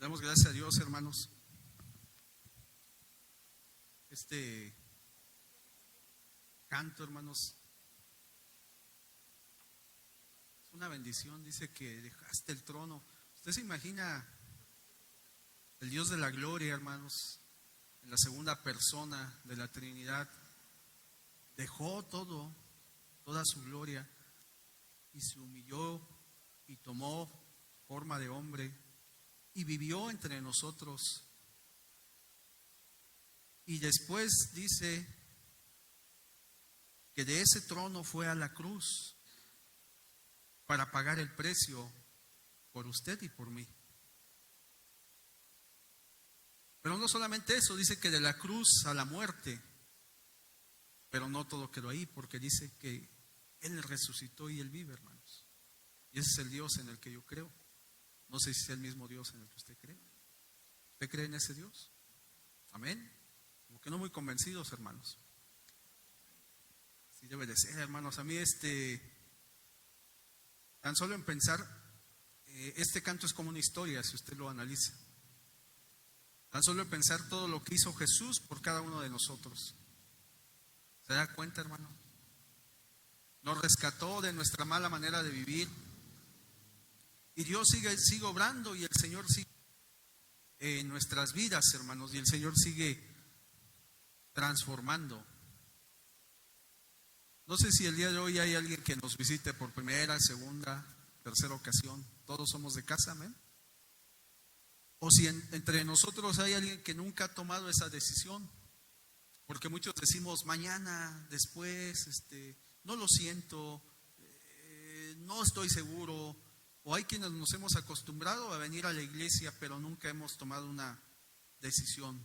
Damos gracias a Dios, hermanos. Este canto, hermanos, es una bendición. Dice que dejaste el trono. Usted se imagina el Dios de la gloria, hermanos, en la segunda persona de la Trinidad. Dejó todo, toda su gloria, y se humilló y tomó forma de hombre y vivió entre nosotros. Y después dice que de ese trono fue a la cruz para pagar el precio por usted y por mí. Pero no solamente eso, dice que de la cruz a la muerte. Pero no todo quedó ahí, porque dice que Él resucitó y Él vive, hermanos. Y ese es el Dios en el que yo creo. No sé si es el mismo Dios en el que usted cree. ¿Usted cree en ese Dios? Amén. Como que no muy convencidos, hermanos. Así debe de ser, hermanos. A mí tan solo en pensar, este canto es como una historia, si usted lo analiza. Tan solo en pensar todo lo que hizo Jesús por cada uno de nosotros. ¿Se da cuenta, hermano? Nos rescató de nuestra mala manera de vivir. Y Dios sigue obrando, y el Señor sigue en nuestras vidas, hermanos. Y el Señor sigue transformando. No sé si el día de hoy hay alguien que nos visite por primera, segunda, tercera ocasión. Todos somos de casa, amén. O si entre nosotros hay alguien que nunca ha tomado esa decisión. Porque muchos decimos mañana, después, no lo siento, no estoy seguro. O hay quienes nos hemos acostumbrado a venir a la iglesia, pero nunca hemos tomado una decisión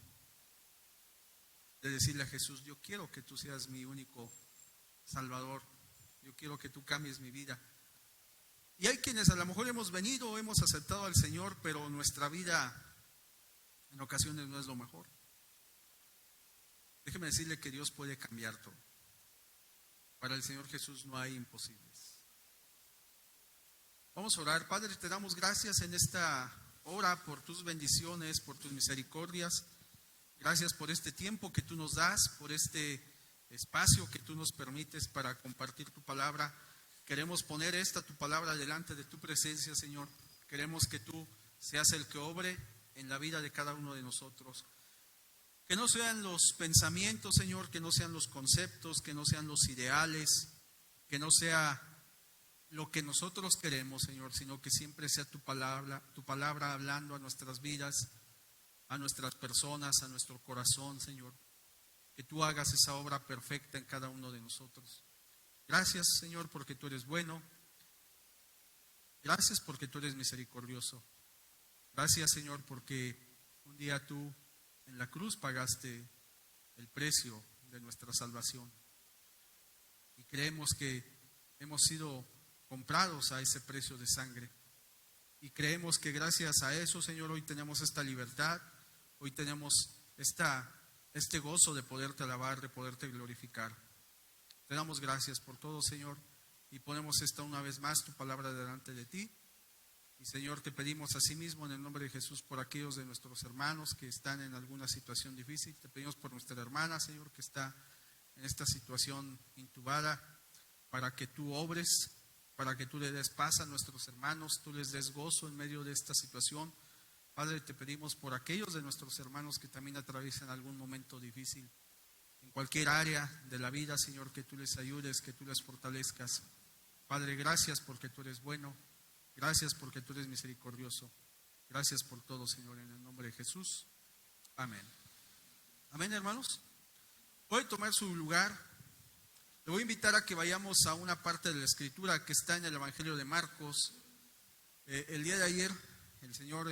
de decirle a Jesús: yo quiero que tú seas mi único Salvador, yo quiero que tú cambies mi vida. Y hay quienes a lo mejor hemos venido, hemos aceptado al Señor, pero nuestra vida en ocasiones no es lo mejor. Déjeme decirle que Dios puede cambiar todo. Para el Señor Jesús no hay imposibles. Vamos a orar. Padre, te damos gracias en esta hora por tus bendiciones, por tus misericordias. Gracias por este tiempo que tú nos das, por este espacio que tú nos permites para compartir tu palabra. Queremos poner tu palabra delante de tu presencia, Señor. Queremos que tú seas el que obre en la vida de cada uno de nosotros. Que no sean los pensamientos, Señor, que no sean los conceptos, que no sean los ideales, que no sea lo que nosotros queremos, Señor, sino que siempre sea tu palabra hablando a nuestras vidas, a nuestras personas, a nuestro corazón, Señor. Que tú hagas esa obra perfecta en cada uno de nosotros. Gracias, Señor, porque tú eres bueno. Gracias porque tú eres misericordioso. Gracias, Señor, porque un día tú en la cruz pagaste el precio de nuestra salvación. Y creemos que hemos sido comprados a ese precio de sangre. Y creemos que gracias a eso, Señor, hoy tenemos esta libertad, hoy tenemos este gozo de poderte alabar, de poderte glorificar. Te damos gracias por todo, Señor, y ponemos una vez más tu palabra delante de ti. Y Señor, te pedimos asimismo en el nombre de Jesús por aquellos de nuestros hermanos que están en alguna situación difícil. Te pedimos por nuestra hermana, Señor, que está en esta situación intubada, para que tú obres, para que tú le des paz a nuestros hermanos, tú les des gozo en medio de esta situación. Padre, te pedimos por aquellos de nuestros hermanos que también atraviesan algún momento difícil, en cualquier área de la vida, Señor, que tú les ayudes, que tú les fortalezcas. Padre, gracias porque tú eres bueno. Gracias porque tú eres misericordioso. Gracias por todo, Señor, en el nombre de Jesús. Amén. Amén, hermanos. Puede tomar su lugar. Le voy a invitar a que vayamos a una parte de la Escritura que está en el Evangelio de Marcos. El día de ayer el Señor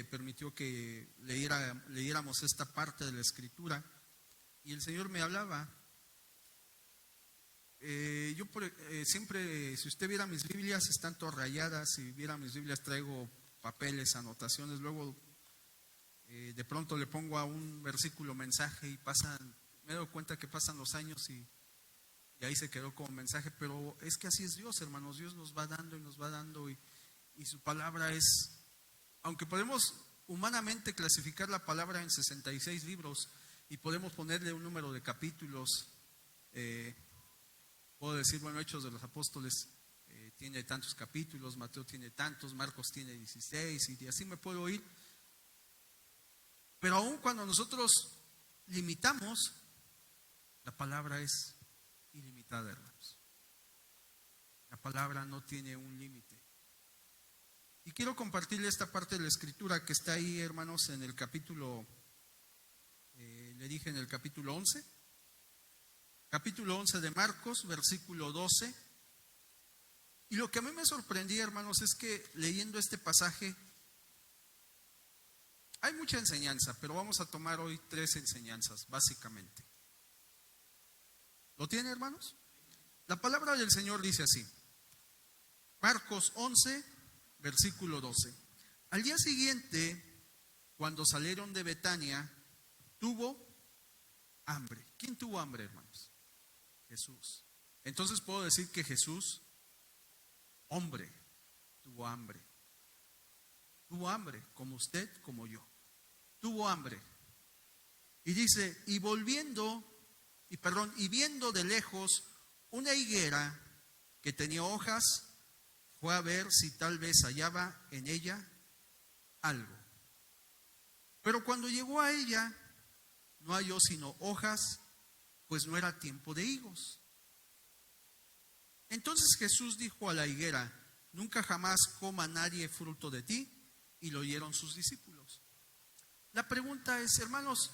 permitió que leyéramos esta parte de la Escritura. Y el Señor me hablaba. Siempre, si usted viera mis Biblias, están todas rayadas. Si viera mis Biblias, traigo papeles, anotaciones. Luego, de pronto le pongo a un versículo mensaje y me doy cuenta que pasan los años y ahí se quedó como mensaje. Pero es que así es Dios, hermanos. Dios nos va dando y nos va dando, y su palabra es, aunque podemos humanamente clasificar la palabra en 66 libros y podemos ponerle un número de capítulos. Puedo decir, bueno, Hechos de los Apóstoles tiene tantos capítulos, Mateo tiene tantos, Marcos tiene 16 y así me puedo ir. Pero aun cuando nosotros limitamos, la palabra es ilimitada, hermanos. La palabra no tiene un límite. Y quiero compartirle esta parte de la escritura que está ahí, hermanos, en el capítulo, le dije en el capítulo 11. Capítulo 11 de Marcos, versículo 12. Y lo que a mí me sorprendía, hermanos, es que leyendo este pasaje, hay mucha enseñanza, pero vamos a tomar hoy 3 enseñanzas, básicamente. ¿Lo tiene, hermanos? La palabra del Señor dice así. Marcos 11, versículo 12. Al día siguiente, cuando salieron de Betania, tuvo hambre. ¿Quién tuvo hambre, hermanos? Jesús. Entonces puedo decir que Jesús, hombre, tuvo hambre. Tuvo hambre, como usted, como yo. Tuvo hambre. Y dice, y viendo de lejos una higuera que tenía hojas, fue a ver si tal vez hallaba en ella algo. Pero cuando llegó a ella, no halló sino hojas, pues no era tiempo de higos. Entonces Jesús dijo a la higuera, nunca jamás coma nadie fruto de ti, y lo oyeron sus discípulos. La pregunta es, hermanos,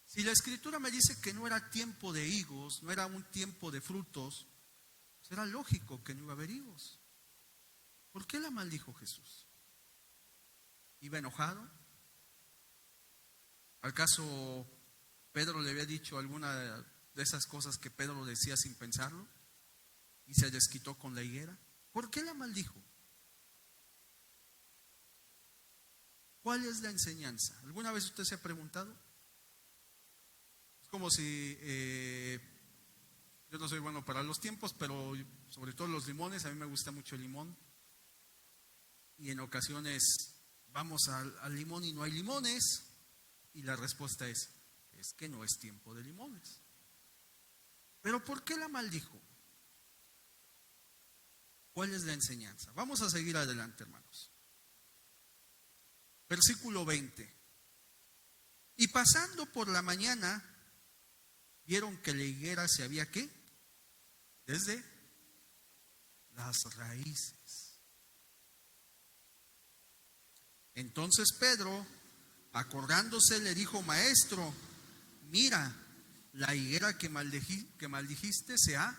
si la escritura me dice que no era tiempo de higos, no era un tiempo de frutos, pues era lógico que no iba a haber higos. ¿Por qué la maldijo Jesús? ¿Iba enojado? ¿Acaso Pedro le había dicho alguna de esas cosas que Pedro decía sin pensarlo? Y se desquitó con la higuera. ¿Por qué la maldijo? ¿Cuál es la enseñanza? ¿Alguna vez usted se ha preguntado? Es como si, yo no soy bueno para los tiempos, pero sobre todo los limones, a mí me gusta mucho el limón. Y en ocasiones vamos al limón y no hay limones. Y la respuesta es que no es tiempo de limones. ¿Pero por qué la maldijo? ¿Cuál es la enseñanza? Vamos a seguir adelante, hermanos. Versículo 20. Y pasando por la mañana, vieron que la higuera se había, ¿qué? Desde las raíces. Entonces Pedro, acordándose, le dijo, maestro, mira, la higuera que maldijiste se ha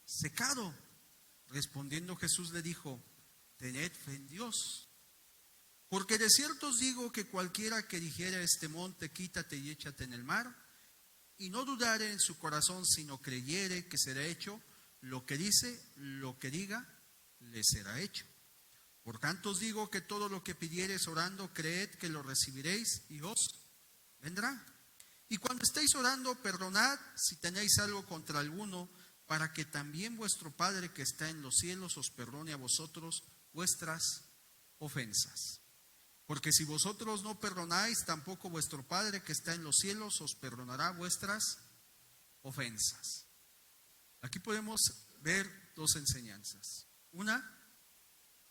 secado. Respondiendo Jesús le dijo, tened fe en Dios. Porque de cierto os digo que cualquiera que dijere a este monte, quítate y échate en el mar, y no dudare en su corazón, sino creyere que será hecho lo que dice, lo que diga, le será hecho. Por tanto os digo que todo lo que pidiereis orando, creed que lo recibiréis y os vendrá. Y cuando estéis orando, perdonad si tenéis algo contra alguno, para que también vuestro Padre que está en los cielos os perdone a vosotros vuestras ofensas. Porque si vosotros no perdonáis, tampoco vuestro Padre que está en los cielos os perdonará vuestras ofensas. Aquí podemos ver 2 enseñanzas. Una,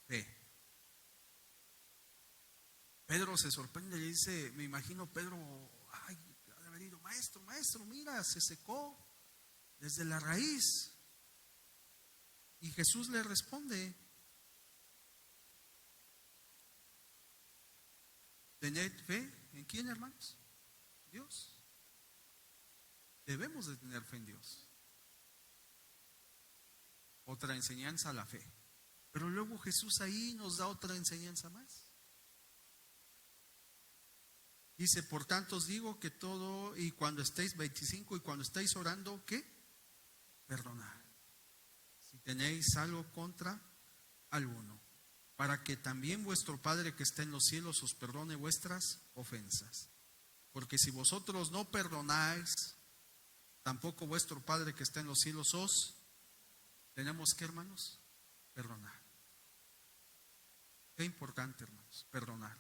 fe. Pedro se sorprende y dice, me imagino Pedro, ay, ha de haber ido, maestro, mira, se secó desde la raíz. Y Jesús le responde, ¿tened fe en quién, hermanos? Dios. Debemos de tener fe en Dios. Otra enseñanza, la fe. Pero luego Jesús ahí nos da otra enseñanza más. Dice, por tanto os digo que todo, y cuando estéis, 25, y cuando estéis orando, ¿qué? Perdonad. Si tenéis algo contra alguno, para que también vuestro Padre que está en los cielos os perdone vuestras ofensas. Porque si vosotros no perdonáis, tampoco vuestro Padre que está en los cielos tenemos que, hermanos, perdonar. Qué importante, hermanos, perdonar.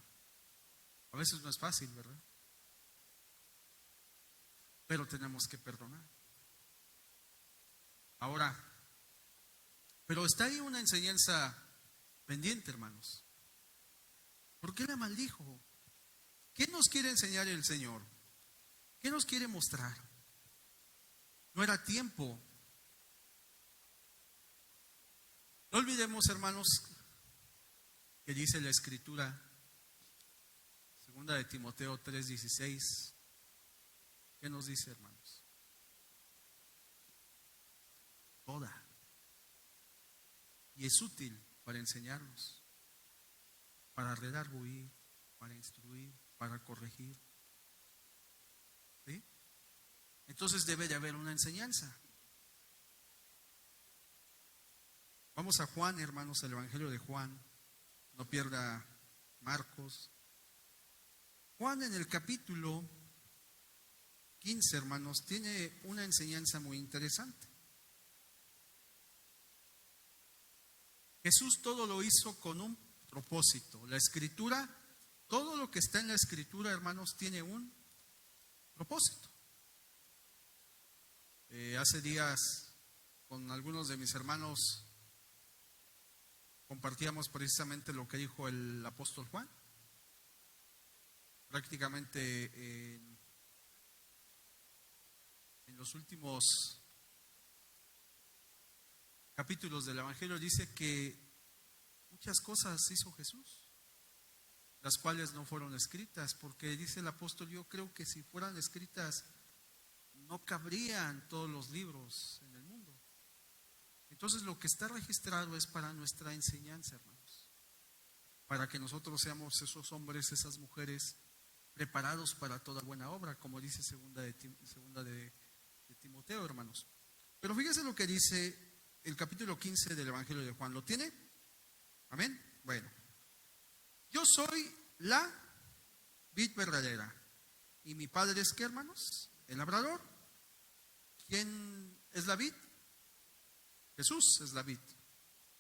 A veces no es fácil, ¿verdad? Pero tenemos que perdonar. Ahora, pero está ahí una enseñanza pendiente, hermanos. ¿Por qué la maldijo? ¿Qué nos quiere enseñar el Señor? ¿Qué nos quiere mostrar? No era tiempo. No olvidemos, hermanos, que dice la Escritura, segunda de Timoteo 3:16. ¿Qué nos dice, hermanos? Toda. Y es útil para enseñarnos, para redarguir, para instruir, para corregir. ¿Sí? Entonces debe de haber una enseñanza. Vamos a Juan, hermanos, el Evangelio de Juan. No pierda Marcos. Juan en el capítulo 15, hermanos, tiene una enseñanza muy interesante. Jesús todo lo hizo con un propósito. La Escritura, todo lo que está en la Escritura, hermanos, tiene un propósito. Hace días con algunos de mis hermanos compartíamos precisamente lo que dijo el apóstol Juan. Prácticamente en los últimos capítulos del Evangelio dice que muchas cosas hizo Jesús, las cuales no fueron escritas, porque dice el apóstol, yo creo que si fueran escritas no cabrían todos los libros en el mundo. Entonces lo que está registrado es para nuestra enseñanza, hermanos, para que nosotros seamos esos hombres, esas mujeres preparados para toda buena obra, como dice segunda de Timoteo, hermanos. Pero fíjense lo que dice el capítulo 15 del Evangelio de Juan. ¿Lo tiene? Amén. Bueno, yo soy la vid verdadera y mi padre es ¿qué, hermanos? El labrador. ¿Quién es la vid? Jesús es la vid.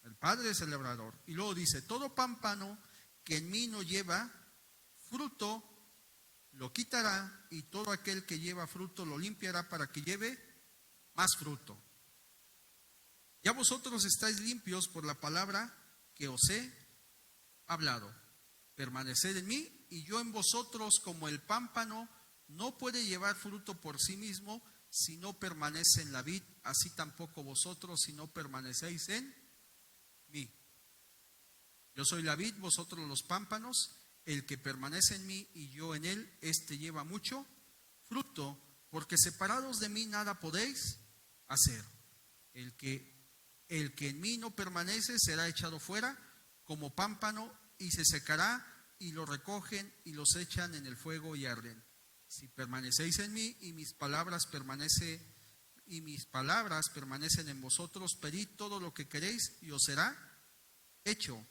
El padre es el labrador. Y luego dice, todo pámpano que en mí no lleva fruto lo quitará, y todo aquel que lleva fruto lo limpiará para que lleve más fruto. Ya vosotros estáis limpios por la palabra que os he hablado. Permaneced en mí y yo en vosotros. Como el pámpano no puede llevar fruto por sí mismo si no permanece en la vid, así tampoco vosotros si no permanecéis en mí. Yo soy la vid, vosotros los pámpanos. El que permanece en mí y yo en él, éste lleva mucho fruto, porque separados de mí nada podéis hacer. El que en mí no permanece será echado fuera como pámpano y se secará, y lo recogen y los echan en el fuego y arden. Si permanecéis en mí y mis palabras permanecen en vosotros, pedid todo lo que queréis y os será hecho.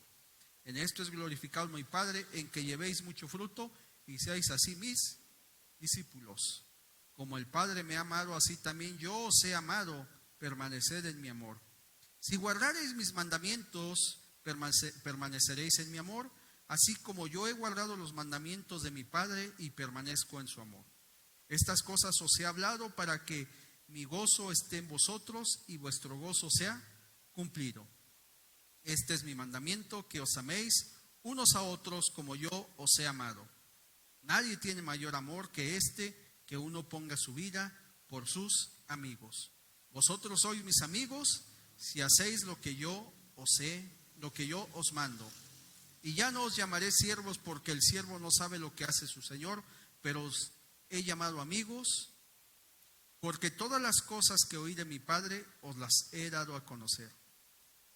En esto es glorificado mi Padre, en que llevéis mucho fruto y seáis así mis discípulos. Como el Padre me ha amado, así también yo os he amado. Permaneced en mi amor. Si guardareis mis mandamientos, permaneceréis en mi amor, así como yo he guardado los mandamientos de mi Padre y permanezco en su amor. Estas cosas os he hablado para que mi gozo esté en vosotros y vuestro gozo sea cumplido. Este es mi mandamiento, que os améis unos a otros como yo os he amado. Nadie tiene mayor amor que este, que uno ponga su vida por sus amigos. Vosotros sois mis amigos si hacéis lo que yo os mando. Y ya no os llamaré siervos, porque el siervo no sabe lo que hace su señor, pero os he llamado amigos, porque todas las cosas que oí de mi Padre os las he dado a conocer.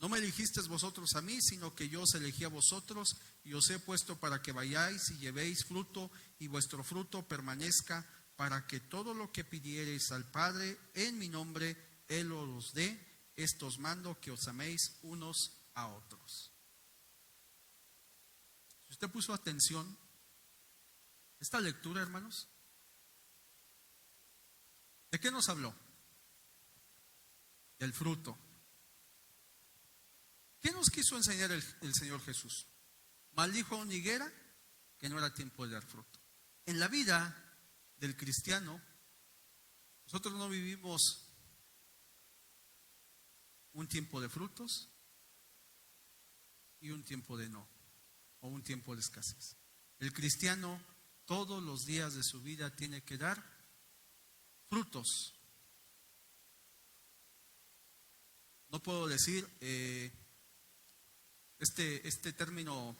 No me elegisteis vosotros a mí, sino que yo os elegí a vosotros y os he puesto para que vayáis y llevéis fruto y vuestro fruto permanezca, para que todo lo que pidiereis al Padre en mi nombre, Él os dé. Esto os mando, que os améis unos a otros. Si usted puso atención, esta lectura, hermanos, ¿de qué nos habló? Del fruto. ¿Qué nos quiso enseñar el Señor Jesús? maldijo a una higuera que no era tiempo de dar fruto. En la vida del cristiano, nosotros no vivimos un tiempo de frutos y un tiempo de no, o un tiempo de escasez. El cristiano todos los días de su vida tiene que dar frutos. No puedo decir, este término,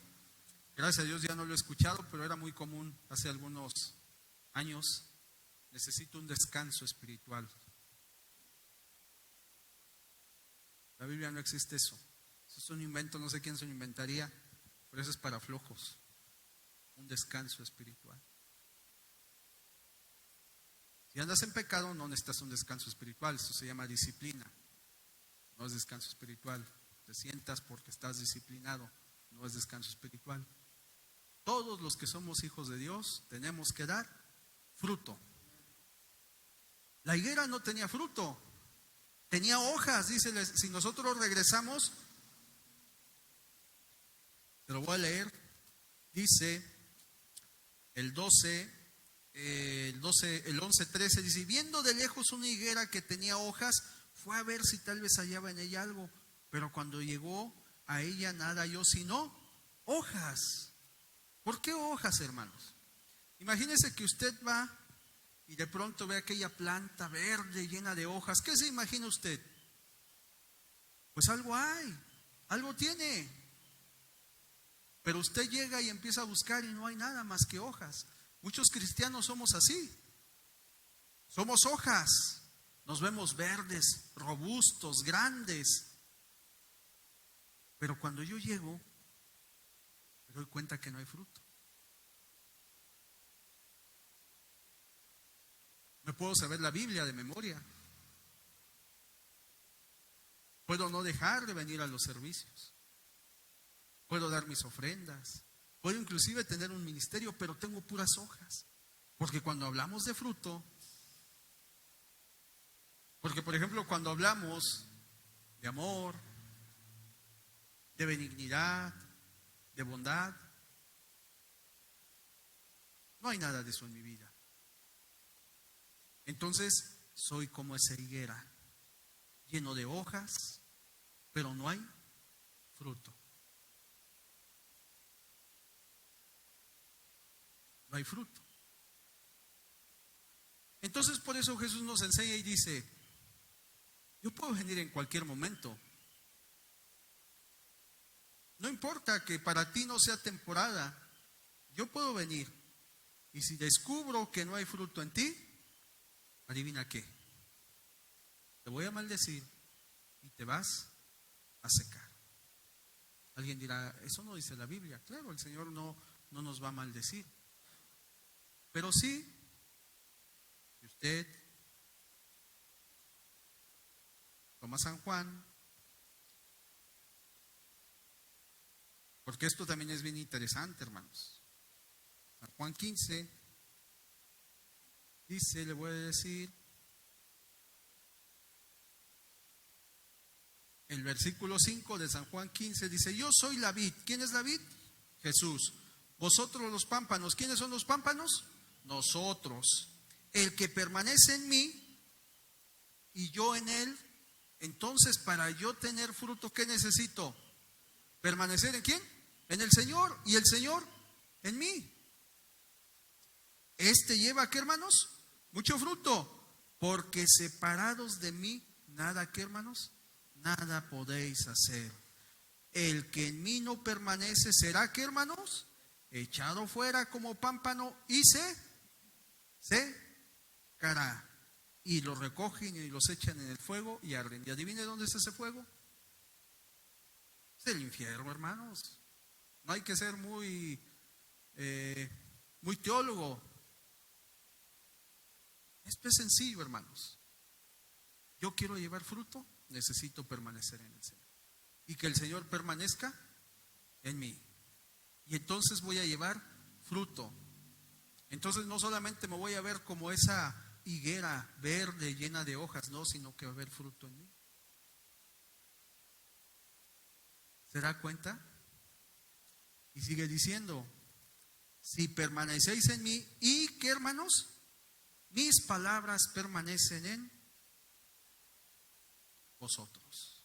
gracias a Dios ya no lo he escuchado, pero era muy común hace algunos años. Necesito un descanso espiritual. La Biblia no existe eso. Eso es un invento, no sé quién se lo inventaría, pero eso es para flojos. Un descanso espiritual. Si andas en pecado, no necesitas un descanso espiritual. Eso se llama disciplina. No es descanso espiritual. Te sientas porque estás disciplinado. No es descanso espiritual. Todos los que somos hijos de Dios tenemos que dar fruto. La higuera no tenía fruto, tenía hojas. Dice, si nosotros regresamos, te lo voy a leer. Dice el 11:13, dice, viendo de lejos una higuera que tenía hojas, fue a ver si tal vez hallaba en ella algo, pero cuando llegó a ella nada halló sino hojas. ¿Por qué hojas, hermanos? Imagínese que usted va y de pronto ve aquella planta verde llena de hojas. ¿Qué se imagina usted? Pues algo hay, algo tiene. Pero usted llega y empieza a buscar y no hay nada más que hojas. Muchos cristianos somos así. Somos hojas. Nos vemos verdes, robustos, grandes. Pero cuando yo llego, me doy cuenta que no hay fruto. Me puedo saber la Biblia de memoria. Puedo no dejar de venir a los servicios. Puedo dar mis ofrendas. Puedo inclusive tener un ministerio, pero tengo puras hojas. Porque cuando hablamos de fruto, porque por ejemplo cuando hablamos de amor, de benignidad, de bondad, no hay nada de eso en mi vida. Entonces soy como esa higuera, lleno de hojas, pero no hay fruto. No hay fruto. Entonces por eso Jesús nos enseña y dice, yo puedo venir en cualquier momento. No importa que para ti no sea temporada, yo puedo venir. Y si descubro que no hay fruto en ti, adivina qué, te voy a maldecir y te vas a secar. Alguien dirá, eso no dice la Biblia. Claro, el Señor no nos va a maldecir. Pero sí, si usted toma San Juan, porque esto también es bien interesante, hermanos. San Juan 15 dice, le voy a decir, el versículo 5 de San Juan 15 dice, yo soy la vid. ¿Quién es la vid? Jesús. Vosotros los pámpanos. ¿Quiénes son los pámpanos? Nosotros. El que permanece en mí y yo en él, entonces para yo tener fruto, ¿qué necesito? ¿Permanecer en quién? En el Señor, y el Señor en mí. Este lleva, ¿qué, hermanos? Mucho fruto, porque separados de mí, nada, ¿qué, hermanos? Nada podéis hacer. El que en mí no permanece será, ¿qué, hermanos? Echado fuera como pámpano y se secará. Y los recogen y los echan en el fuego y arden. ¿Y adivine dónde es ese fuego? Es el infierno, hermanos. No hay que ser muy teólogo. Esto es sencillo, hermanos. Yo quiero llevar fruto, necesito permanecer en el Señor. Y que el Señor permanezca en mí. Y entonces voy a llevar fruto. Entonces no solamente me voy a ver como esa higuera verde llena de hojas, no, sino que va a haber fruto en mí. ¿Se da cuenta? Y sigue diciendo, si permanecéis en mí, ¿y qué, hermanos? Mis palabras permanecen en vosotros.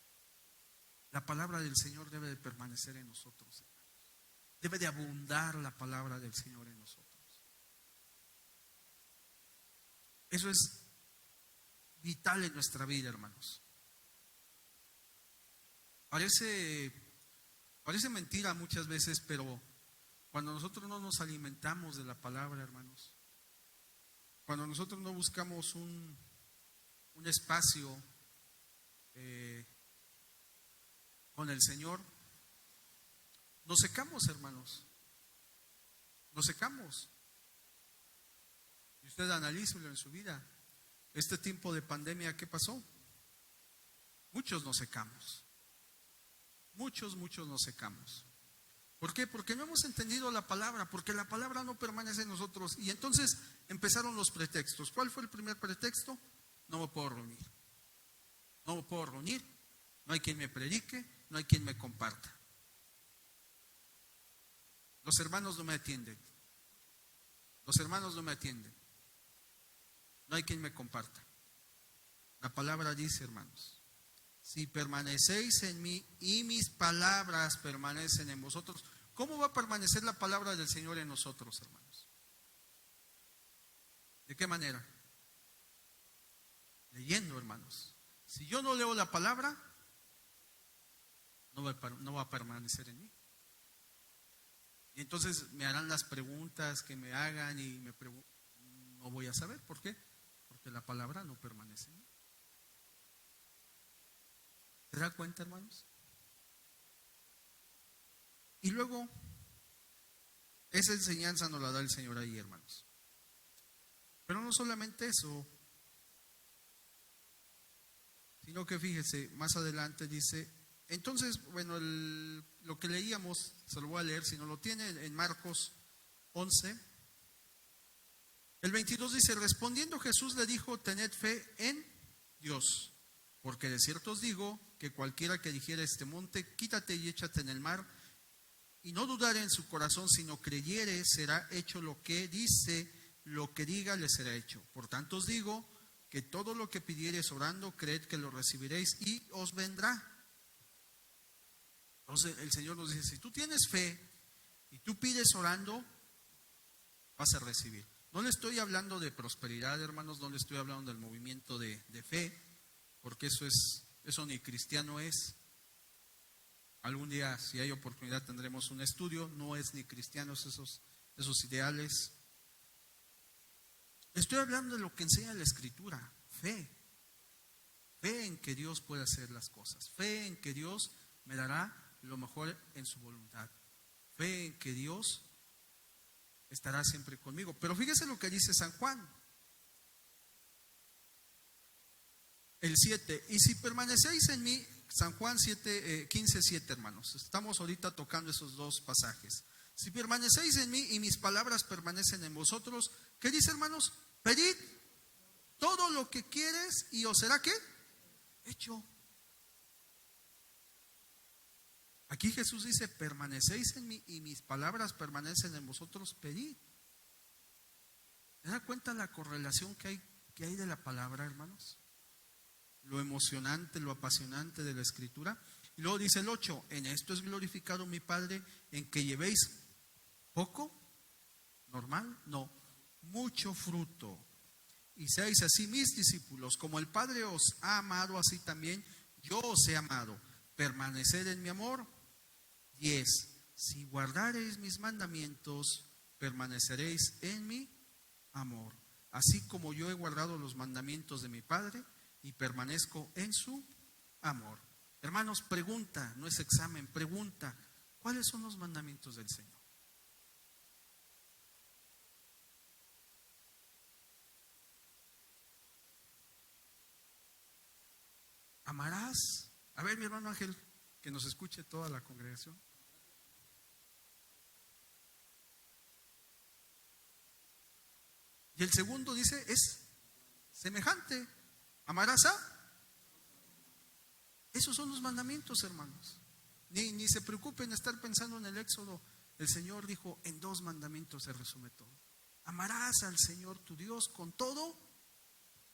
La palabra del Señor debe de permanecer en nosotros, hermanos. Debe de abundar la palabra del Señor en nosotros. Eso es vital en nuestra vida, hermanos. Parece mentira muchas veces, pero cuando nosotros no nos alimentamos de la palabra, hermanos, cuando nosotros no buscamos un espacio con el Señor, nos secamos, hermanos. Nos secamos. Y usted analícelo en su vida. Este tiempo de pandemia, ¿qué pasó? Muchos nos secamos. Muchos nos secamos. ¿Por qué? Porque no hemos entendido la palabra, porque la palabra no permanece en nosotros. Y entonces empezaron los pretextos. ¿Cuál fue el primer pretexto? No me puedo reunir. No me puedo reunir. No hay quien me predique, no hay quien me comparta. Los hermanos no me atienden. Los hermanos no me atienden. No hay quien me comparta. La palabra dice, hermanos, si permanecéis en mí y mis palabras permanecen en vosotros. ¿Cómo va a permanecer la palabra del Señor en nosotros, hermanos? ¿De qué manera? Leyendo, hermanos. Si yo no leo la palabra, no va a permanecer en mí. Y entonces me harán las preguntas que me hagan y no voy a saber. ¿Por qué? Porque la palabra no permanece en mí. ¿Se da cuenta, hermanos? Y luego, esa enseñanza nos la da el Señor ahí, hermanos. Pero no solamente eso, sino que fíjese, más adelante dice, entonces, bueno, lo que leíamos, se lo voy a leer, si no lo tiene, en Marcos 11, el 22 dice, respondiendo Jesús le dijo, tened fe en Dios, porque de cierto os digo que cualquiera que dijera a este monte, quítate y échate en el mar, y no dudare en su corazón, sino creyere, será hecho lo que dice, lo que diga le será hecho. Por tanto os digo que todo lo que pidiereis orando, creed que lo recibiréis y os vendrá. Entonces el Señor nos dice, si tú tienes fe y tú pides orando, vas a recibir. No le estoy hablando de prosperidad, hermanos, no le estoy hablando del movimiento de fe, porque eso ni cristiano es. Algún día, si hay oportunidad, tendremos un estudio. No es ni cristianos esos ideales. Estoy hablando de lo que enseña la Escritura, fe. Fe en que Dios puede hacer las cosas. Fe en que Dios me dará lo mejor en su voluntad. Fe en que Dios estará siempre conmigo. Pero fíjese lo que dice San Juan. El 7. Y si permanecéis en mí, San Juan 15:7, hermanos. Estamos ahorita tocando esos dos pasajes. Si permanecéis en mí y mis palabras permanecen en vosotros, ¿qué dice, hermanos? Pedid todo lo que quieres y os será ¿qué? Hecho. Aquí Jesús dice, permanecéis en mí y mis palabras permanecen en vosotros, pedid. ¿Se da cuenta la correlación que hay de la palabra, hermanos? Lo emocionante, lo apasionante de la Escritura. Y luego dice el 8, en esto es glorificado mi Padre, en que llevéis poco, normal, no, mucho fruto. Y seáis así mis discípulos, como el Padre os ha amado, así también yo os he amado. Permaneced en mi amor. 10. Si guardareis mis mandamientos, permaneceréis en mi amor. Así como yo he guardado los mandamientos de mi Padre y permanezco en su amor. Hermanos, pregunta, no es examen, pregunta, ¿cuáles son los mandamientos del Señor? Amarás. A ver, mi hermano Ángel, que nos escuche toda la congregación. Y el segundo dice, es semejante. Amarás a. Esos son los mandamientos, hermanos. Ni se preocupen de estar pensando en el Éxodo. el Señor dijo, en 2 mandamientos se resume todo. Amarás al Señor tu Dios con todo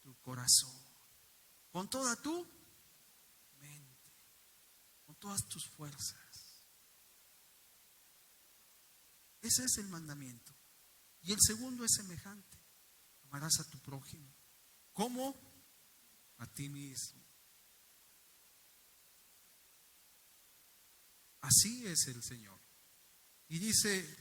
tu corazón, con toda tu mente, con todas tus fuerzas. Ese es el mandamiento. Y el segundo es semejante. Amarás a tu prójimo como a ti mismo. Así es el Señor. Y dice,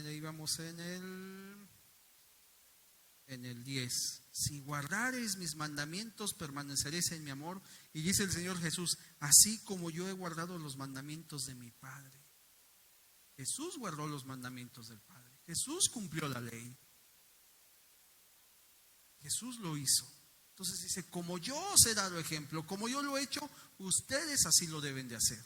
ahí vamos en el 10. Si guardareis mis mandamientos, permaneceréis en mi amor. Y dice el Señor Jesús, así como yo he guardado los mandamientos de mi Padre. Jesús guardó los mandamientos del Padre. Jesús cumplió la ley. Jesús lo hizo. Entonces dice, como yo os he dado ejemplo, como yo lo he hecho, ustedes así lo deben de hacer.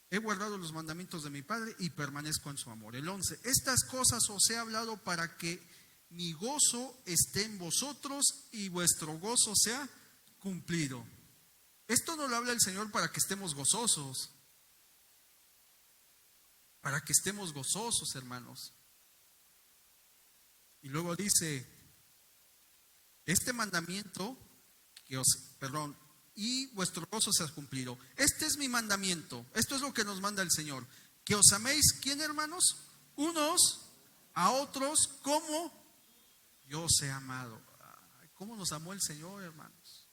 He guardado los mandamientos de mi Padre y permanezco en su amor. El 11, estas cosas os he hablado para que mi gozo esté en vosotros y vuestro gozo sea cumplido. Esto no lo habla el Señor para que estemos gozosos. Para que estemos gozosos, hermanos. Y luego dice, este mandamiento y vuestro gozo se ha cumplido. Este es mi mandamiento. Esto es lo que nos manda el Señor. Que os améis, ¿quién, hermanos? Unos a otros como yo os he amado. ¿Cómo nos amó el Señor, hermanos?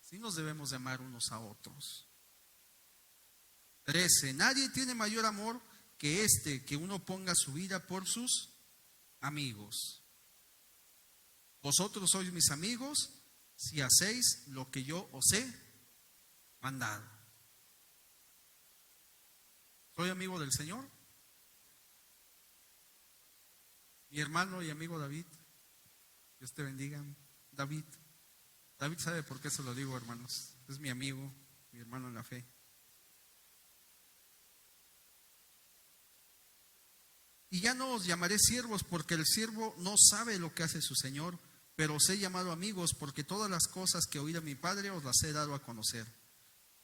Sí nos debemos de amar unos a otros. 13. Nadie tiene mayor amor que que uno ponga su vida por sus amigos. Vosotros sois mis amigos si hacéis lo que yo os he mandado. ¿Soy amigo del Señor? Mi hermano y amigo David, Dios te bendiga. David sabe por qué se lo digo, hermanos. Es mi amigo, mi hermano en la fe. Y ya no os llamaré siervos, porque el siervo no sabe lo que hace su Señor, pero os he llamado amigos, porque todas las cosas que oí de mi Padre os las he dado a conocer.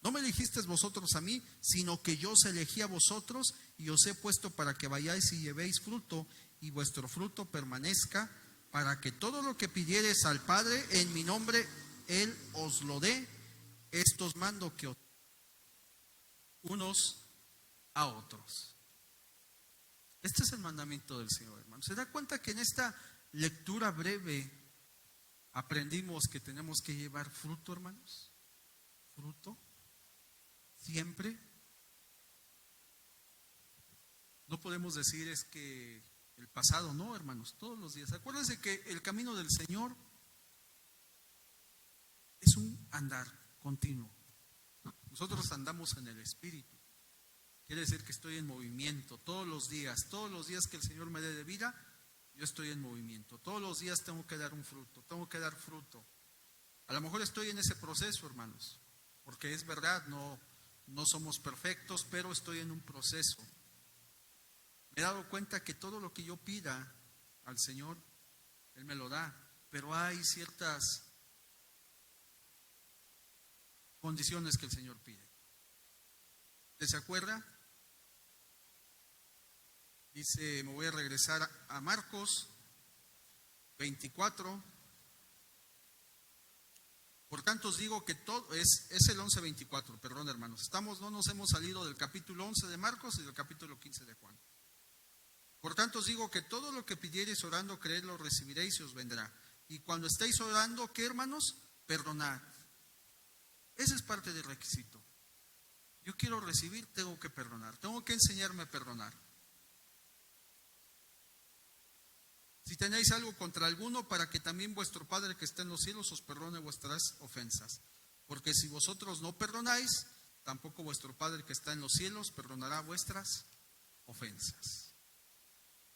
No me elegisteis vosotros a mí, sino que yo os elegí a vosotros y os he puesto para que vayáis y llevéis fruto, y vuestro fruto permanezca, para que todo lo que pidiereis al Padre en mi nombre, Él os lo dé. Estos mando que os unos a otros. Este es el mandamiento del Señor, hermano. ¿Se da cuenta que en esta lectura breve aprendimos que tenemos que llevar fruto, hermanos? Fruto. Siempre. No podemos decir es que el pasado, no, hermanos, todos los días. Acuérdense que el camino del Señor es un andar continuo. Nosotros andamos en el Espíritu. Quiere decir que estoy en movimiento todos los días que el Señor me dé de vida, yo estoy en movimiento. Todos los días tengo que dar un fruto, tengo que dar fruto. A lo mejor estoy en ese proceso, hermanos, porque es verdad, no somos perfectos, pero estoy en un proceso. Me he dado cuenta que todo lo que yo pida al Señor, Él me lo da, pero hay ciertas condiciones que el Señor pide. ¿Se acuerda? Dice, me voy a regresar a Marcos 24. Por tanto os digo que todo, es el 11:24, perdón, hermanos. No nos hemos salido del capítulo 11 de Marcos y del capítulo 15 de Juan. Por tanto os digo que todo lo que pidiereis orando, creedlo, recibiréis y os vendrá. Y cuando estéis orando, ¿qué, hermanos? Perdonad. Ese es parte del requisito. Yo quiero recibir, tengo que perdonar. Tengo que enseñarme a perdonar. Si tenéis algo contra alguno, para que también vuestro Padre que está en los cielos os perdone vuestras ofensas. Porque si vosotros no perdonáis, tampoco vuestro Padre que está en los cielos perdonará vuestras ofensas.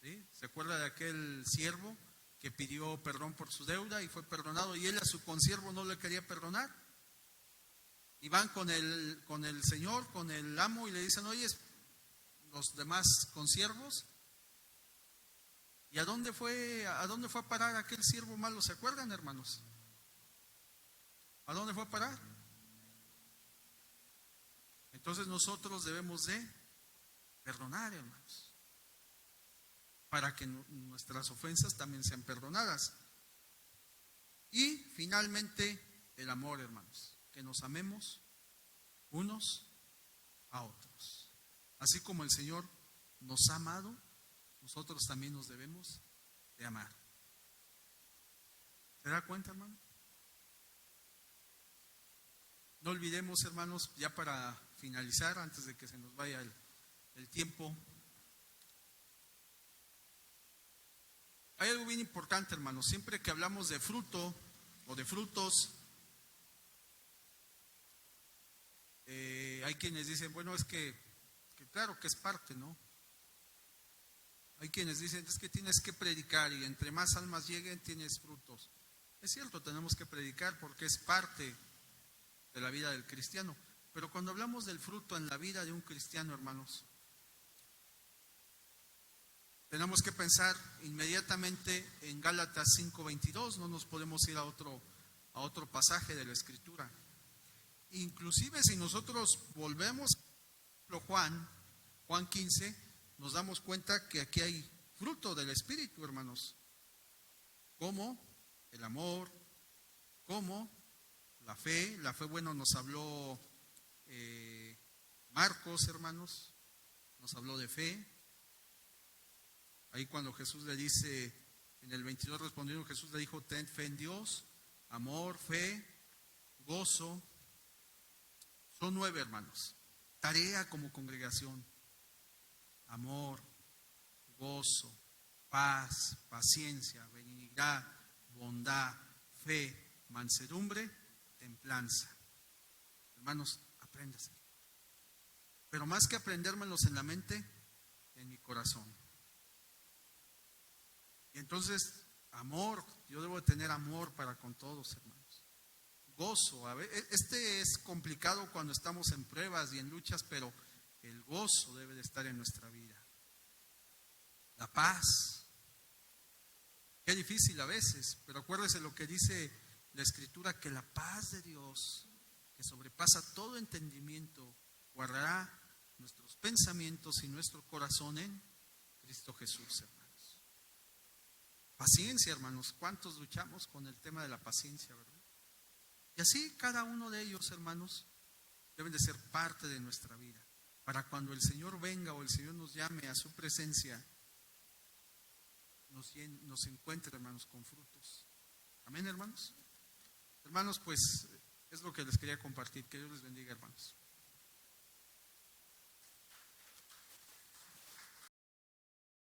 ¿Sí? ¿Se acuerda de aquel siervo que pidió perdón por su deuda y fue perdonado, y él a su consiervo no le quería perdonar? Y van con el Señor, con el amo, y le dicen, oye, los demás consiervos, ¿y a dónde fue a parar aquel siervo malo? ¿Se acuerdan, hermanos? ¿A dónde fue a parar? Entonces nosotros debemos de perdonar, hermanos, para que nuestras ofensas también sean perdonadas. Y finalmente el amor, hermanos, que nos amemos unos a otros. Así como el Señor nos ha amado, nosotros también nos debemos de amar. ¿Se da cuenta, hermano? No olvidemos, hermanos, ya para finalizar, antes de que se nos vaya el tiempo, hay algo bien importante, hermanos. Siempre que hablamos de fruto o de frutos, hay quienes dicen, bueno, es que claro que es parte, ¿no? Hay quienes dicen, es que tienes que predicar y entre más almas lleguen tienes frutos. Es cierto, tenemos que predicar porque es parte de la vida del cristiano. Pero cuando hablamos del fruto en la vida de un cristiano, hermanos, tenemos que pensar inmediatamente en Gálatas 5:22. No nos podemos ir a otro pasaje de la Escritura. Inclusive si nosotros volvemos a Juan 15, nos damos cuenta que aquí hay fruto del Espíritu, hermanos, como el amor, como la fe. La fe, bueno, nos habló Marcos, hermanos, nos habló de fe. Ahí cuando Jesús le dice, en el 22 respondiendo, Jesús le dijo, ten fe en Dios, amor, fe, gozo. Son 9, hermanos. Tarea como congregación: amor, gozo, paz, paciencia, benignidad, bondad, fe, mansedumbre, templanza. Hermanos, apréndase. Pero más que aprendérmelos en la mente, en mi corazón. Y entonces, amor, yo debo tener amor para con todos, hermanos. Gozo, es complicado cuando estamos en pruebas y en luchas, pero el gozo debe de estar en nuestra vida. La paz, qué difícil a veces, pero acuérdese lo que dice la Escritura, que la paz de Dios, que sobrepasa todo entendimiento, guardará nuestros pensamientos y nuestro corazón en Cristo Jesús, hermanos. Paciencia, hermanos, ¿cuántos luchamos con el tema de la paciencia, verdad? Y así cada uno de ellos, hermanos, deben de ser parte de nuestra vida, para cuando el Señor venga o el Señor nos llame a su presencia, nos encuentre, hermanos, con frutos. Amén, hermanos. Hermanos, pues es lo que les quería compartir. Que Dios les bendiga, hermanos.